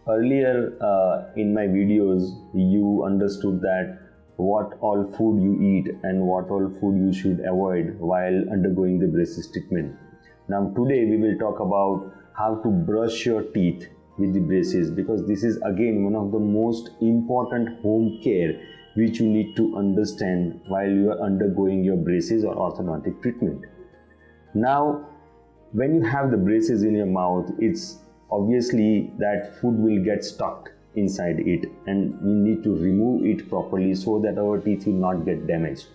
Earlier in my videos, you understood that what all food you eat and what all food you should avoid while undergoing the braces treatment. Now today we will talk about how to brush your teeth with the braces, because this is again one of the most important home care which you need to understand while you are undergoing your braces or orthodontic treatment. Now when you have the braces in your mouth, it's obviously that food will get stuck inside it and we need to remove it properly so that our teeth will not get damaged.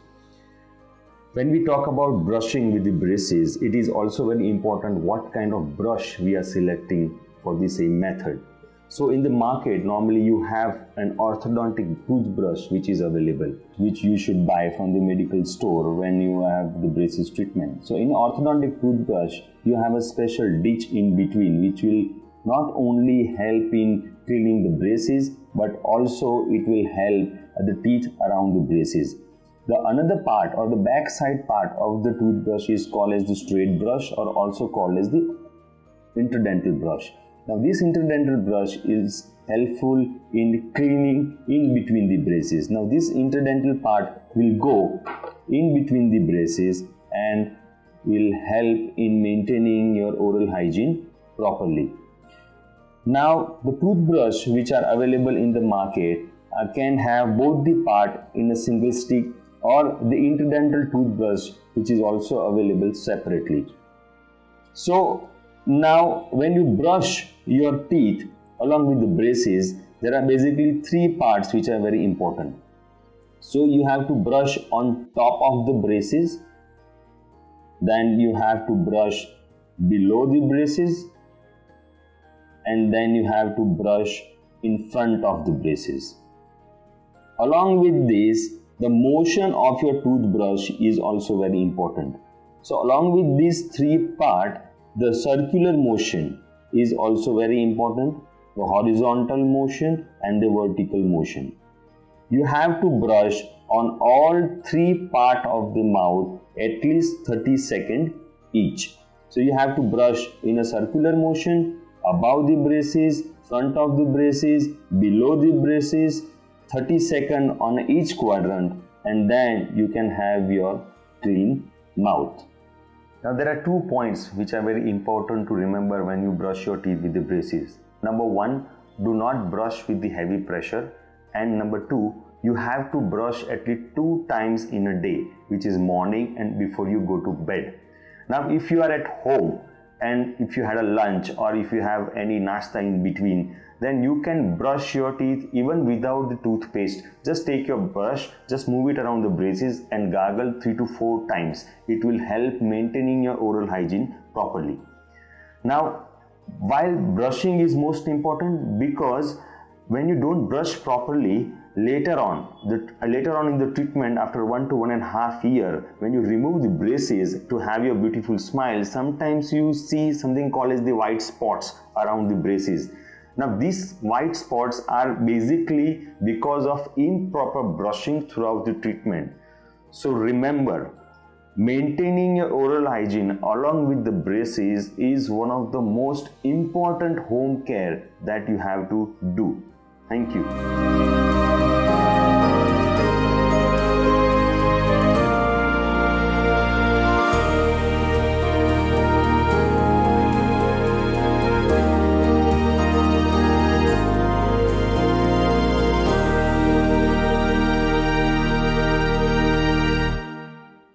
When we talk about brushing with the braces, it is also very important what kind of brush we are selecting for the same method. So in the market, normally you have an orthodontic toothbrush which is available, which you should buy from the medical store when you have the braces treatment. So in orthodontic toothbrush, you have a special ditch in between which will not only help in cleaning the braces, but also it will help the teeth around the braces. The another part or the back side part of the toothbrush is called as the straight brush, or also called as the interdental brush. Now this interdental brush is helpful in cleaning in between the braces. Now this interdental part will go in between the braces and will help in maintaining your oral hygiene properly. Now the toothbrush which are available in the market can have both the part in a single stick, or the interdental toothbrush which is also available separately. So now when you brush your teeth along with the braces, there are basically three parts which are very important. So you have to brush on top of the braces, then you have to brush below the braces, and then you have to brush in front of the braces. Along with this, the motion of your toothbrush is also very important. So along with these three parts, the circular motion is also very important, the horizontal motion and the vertical motion. You have to brush on all three parts of the mouth at least 30 seconds each. So you have to brush in a circular motion, above the braces, front of the braces, below the braces, 30 seconds on each quadrant, and then you can have your clean mouth. Now there are 2 points which are very important to remember when you brush your teeth with the braces. Number 1, do not brush with the heavy pressure, and number 2, you have to brush at least 2 times in a day, which is morning and before you go to bed. Now if you are at home and if you had a lunch or if you have any nasta in between, then you can brush your teeth even without the toothpaste. Just take your brush, just move it around the braces and gargle 3 to 4 times. It will help maintaining your oral hygiene properly. Now, while brushing is most important, because when you don't brush properly, later on in the treatment, after 1 to 1.5 years, when you remove the braces to have your beautiful smile, sometimes you see something called as the white spots around the braces. Now these white spots are basically because of improper brushing throughout the treatment. So remember, maintaining your oral hygiene along with the braces is one of the most important home care that you have to do. Thank you.